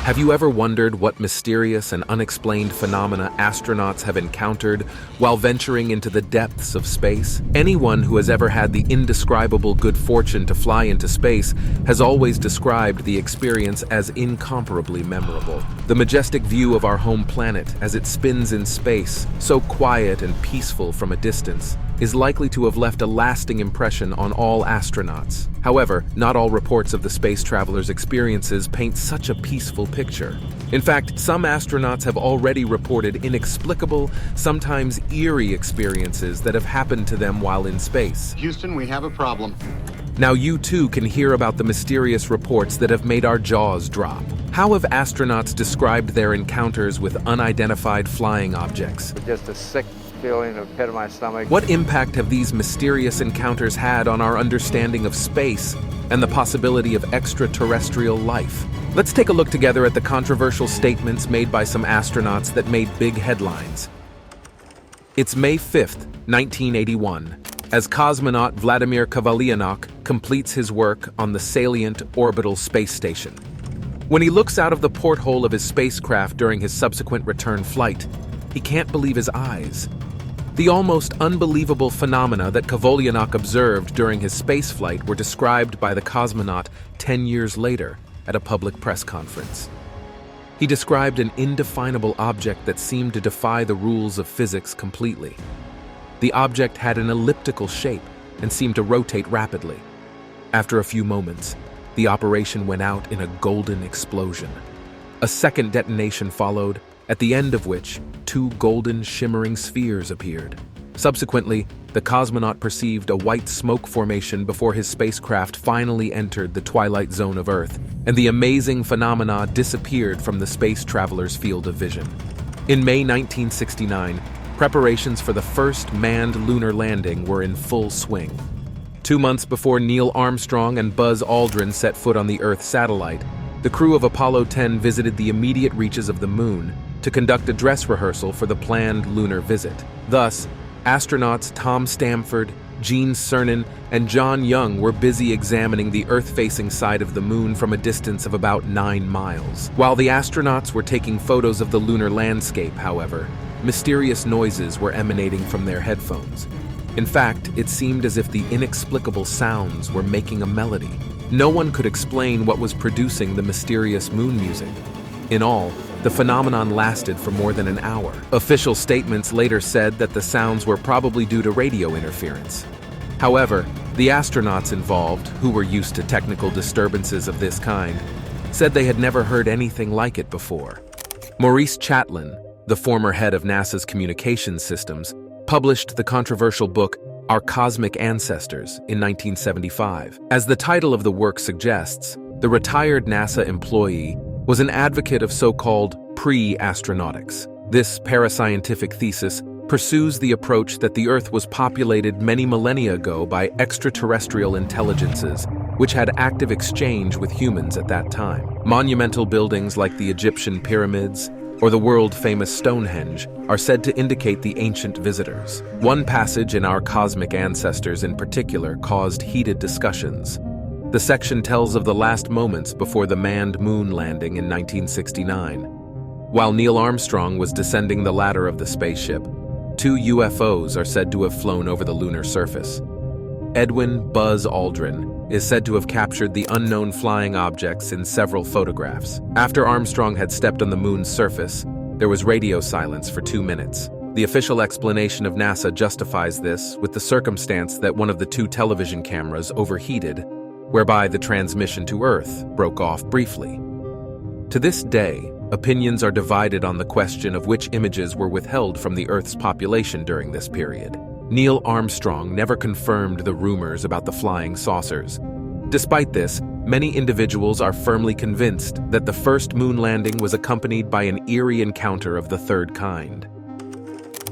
Have you ever wondered what mysterious and unexplained phenomena astronauts have encountered while venturing into the depths of space? Anyone who has ever had the indescribable good fortune to fly into space has always described the experience as incomparably memorable. The majestic view of our home planet as it spins in space, so quiet and peaceful from a distance, is likely to have left a lasting impression on all astronauts. However, not all reports of the space travelers' experiences paint such a peaceful picture. In fact, some astronauts have already reported inexplicable, sometimes eerie experiences that have happened to them while in space. Houston, we have a problem. Now you too can hear about the mysterious reports that have made our jaws drop. How have astronauts described their encounters with unidentified flying objects? Just a sick feeling of pit of my stomach. What impact have these mysterious encounters had on our understanding of space and the possibility of extraterrestrial life? Let's take a look together at the controversial statements made by some astronauts that made big headlines. It's May 5th, 1981, as cosmonaut Vladimir Kovalyanok completes his work on the Salient Orbital Space Station. When he looks out of the porthole of his spacecraft during his subsequent return flight, he can't believe his eyes. The almost unbelievable phenomena that Kovalyanok observed during his spaceflight were described by the cosmonaut 10 years later at a public press conference. He described an indefinable object that seemed to defy the rules of physics completely. The object had an elliptical shape and seemed to rotate rapidly. After a few moments, the operation went out in a golden explosion. A second detonation followed, at the end of which, two golden shimmering spheres appeared. Subsequently, the cosmonaut perceived a white smoke formation before his spacecraft finally entered the twilight zone of Earth, and the amazing phenomena disappeared from the space traveler's field of vision. In May 1969, preparations for the first manned lunar landing were in full swing. 2 months before Neil Armstrong and Buzz Aldrin set foot on the Earth satellite, the crew of Apollo 10 visited the immediate reaches of the Moon to conduct a dress rehearsal for the planned lunar visit. Thus, astronauts Tom Stamford, Gene Cernan, and John Young were busy examining the Earth-facing side of the Moon from a distance of about 9 miles. While the astronauts were taking photos of the lunar landscape, however, mysterious noises were emanating from their headphones. In fact, it seemed as if the inexplicable sounds were making a melody. No one could explain what was producing the mysterious moon music. In all, the phenomenon lasted for more than an hour. Official statements later said that the sounds were probably due to radio interference. However, the astronauts involved, who were used to technical disturbances of this kind, said they had never heard anything like it before. Maurice Chatlin, the former head of NASA's communications systems, published the controversial book Our Cosmic Ancestors in 1975. As the title of the work suggests, the retired NASA employee was an advocate of so-called pre-astronautics. This parascientific thesis pursues the approach that the Earth was populated many millennia ago by extraterrestrial intelligences, which had active exchange with humans at that time. Monumental buildings like the Egyptian pyramids or the world-famous Stonehenge are said to indicate the ancient visitors. One passage in Our Cosmic Ancestors in particular caused heated discussions. The section tells of the last moments before the manned moon landing in 1969. While Neil Armstrong was descending the ladder of the spaceship, 2 UFOs are said to have flown over the lunar surface. Edwin Buzz Aldrin is said to have captured the unknown flying objects in several photographs. After Armstrong had stepped on the moon's surface, there was radio silence for 2 minutes. The official explanation of NASA justifies this with the circumstance that one of the 2 television cameras overheated, whereby the transmission to Earth broke off briefly. To this day, opinions are divided on the question of which images were withheld from the Earth's population during this period. Neil Armstrong never confirmed the rumors about the flying saucers. Despite this, many individuals are firmly convinced that the first moon landing was accompanied by an eerie encounter of the third kind.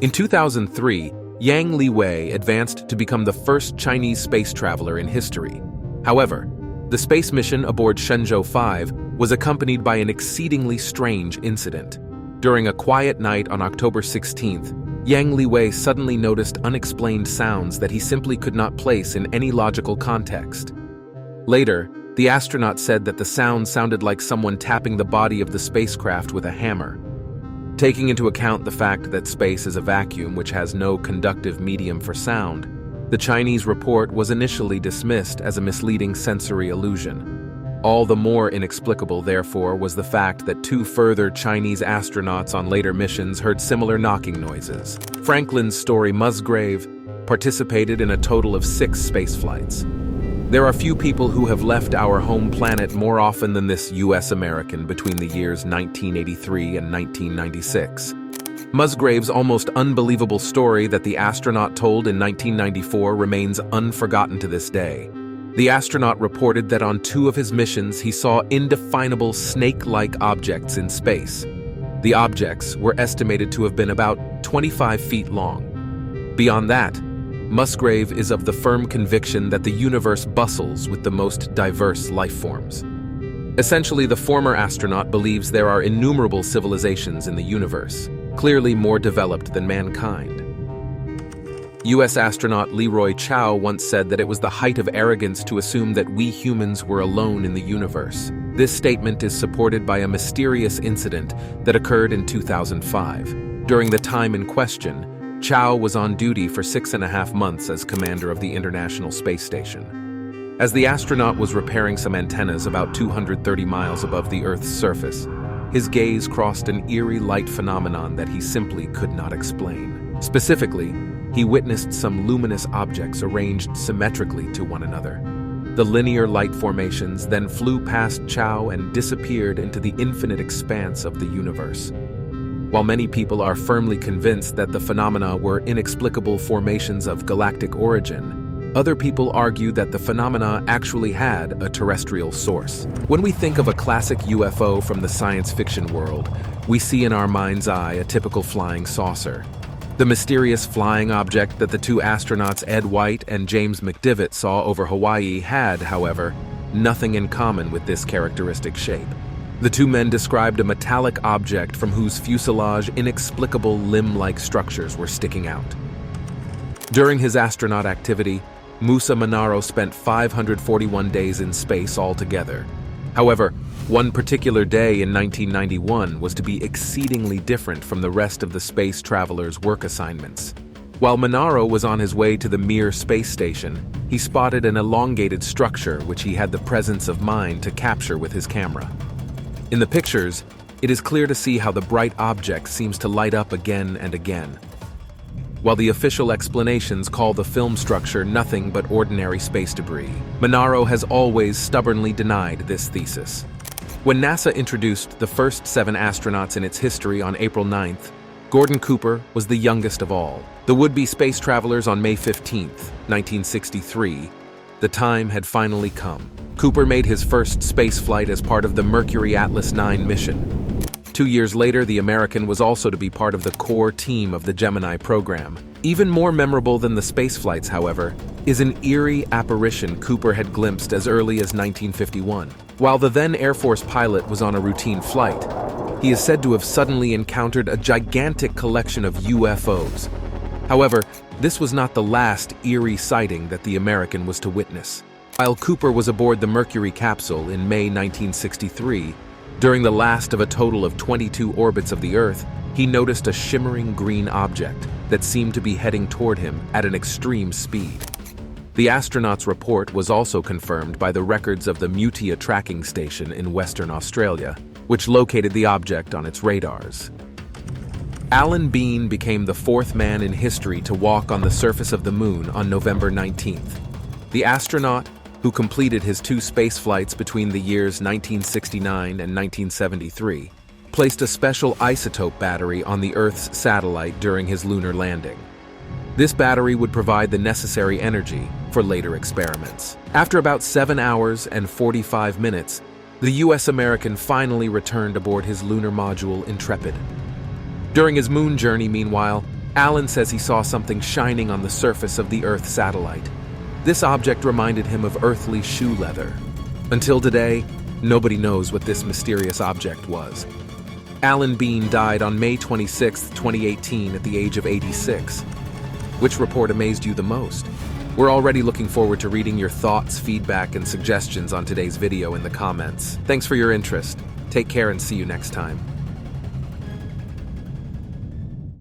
In 2003, Yang Liwei advanced to become the first Chinese space traveler in history. However, the space mission aboard Shenzhou 5 was accompanied by an exceedingly strange incident. During a quiet night on October 16th, Yang Liwei suddenly noticed unexplained sounds that he simply could not place in any logical context. Later, The astronaut said that the sound sounded like someone tapping the body of the spacecraft with a hammer. Taking into account the fact that space is a vacuum which has no conductive medium for sound, the Chinese report was initially dismissed as a misleading sensory illusion. All the more inexplicable, therefore, was the fact that 2 further Chinese astronauts on later missions heard similar knocking noises. Franklin's story Musgrave participated in a total of 6 spaceflights. There are few people who have left our home planet more often than this U.S. American between the years 1983 and 1996. Musgrave's almost unbelievable story that the astronaut told in 1994 remains unforgotten to this day. The astronaut reported that on 2 of his missions he saw indefinable snake-like objects in space. The objects were estimated to have been about 25 feet long. Beyond that, Musgrave is of the firm conviction that the universe bustles with the most diverse life forms. Essentially, the former astronaut believes there are innumerable civilizations in the universe, clearly more developed than mankind. U.S. astronaut Leroy Chiao once said that it was the height of arrogance to assume that we humans were alone in the universe. This statement is supported by a mysterious incident that occurred in 2005. During the time in question, Chiao was on duty for 6.5 months as commander of the International Space Station. As the astronaut was repairing some antennas about 230 miles above the Earth's surface, his gaze crossed an eerie light phenomenon that he simply could not explain. Specifically, he witnessed some luminous objects arranged symmetrically to one another. The linear light formations then flew past Chiao and disappeared into the infinite expanse of the universe. While many people are firmly convinced that the phenomena were inexplicable formations of galactic origin, other people argue that the phenomena actually had a terrestrial source. When we think of a classic UFO from the science fiction world, we see in our mind's eye a typical flying saucer. The mysterious flying object that the 2 astronauts Ed White and James McDivitt saw over Hawaii had, however, nothing in common with this characteristic shape. The 2 men described a metallic object from whose fuselage inexplicable limb-like structures were sticking out. During his astronaut activity, Musa Manaro spent 541 days in space altogether. However, one particular day in 1991 was to be exceedingly different from the rest of the space traveler's work assignments. While Manaro was on his way to the Mir space station, he spotted an elongated structure which he had the presence of mind to capture with his camera. In the pictures, it is clear to see how the bright object seems to light up again and again. While the official explanations call the film structure nothing but ordinary space debris, Manaro has always stubbornly denied this thesis. When NASA introduced the first 7 astronauts in its history on April 9th, Gordon Cooper was the youngest of all. The would-be space travelers on May 15th, 1963, the time had finally come. Cooper made his first space flight as part of the Mercury Atlas 9 mission. 2 years later, the American was also to be part of the core team of the Gemini program. Even more memorable than the space flights, however, is an eerie apparition Cooper had glimpsed as early as 1951. While the then Air Force pilot was on a routine flight, he is said to have suddenly encountered a gigantic collection of UFOs. However, this was not the last eerie sighting that the American was to witness. While Cooper was aboard the Mercury capsule in May 1963, during the last of a total of 22 orbits of the Earth, he noticed a shimmering green object that seemed to be heading toward him at an extreme speed. The astronaut's report was also confirmed by the records of the Mutia tracking station in Western Australia, which located the object on its radars. Alan Bean became the 4th man in history to walk on the surface of the Moon on November 19th. The astronaut, who completed his 2 space flights between the years 1969 and 1973, placed a special isotope battery on the Earth's satellite during his lunar landing. This battery would provide the necessary energy for later experiments. After about 7 hours and 45 minutes, the U.S. American finally returned aboard his lunar module Intrepid. During his moon journey, meanwhile, Alan says he saw something shining on the surface of the Earth satellite. This object reminded him of earthly shoe leather. Until today, nobody knows what this mysterious object was. Alan Bean died on May 26, 2018 at the age of 86. Which report amazed you the most? We're already looking forward to reading your thoughts, feedback, and suggestions on today's video in the comments. Thanks for your interest. Take care and see you next time.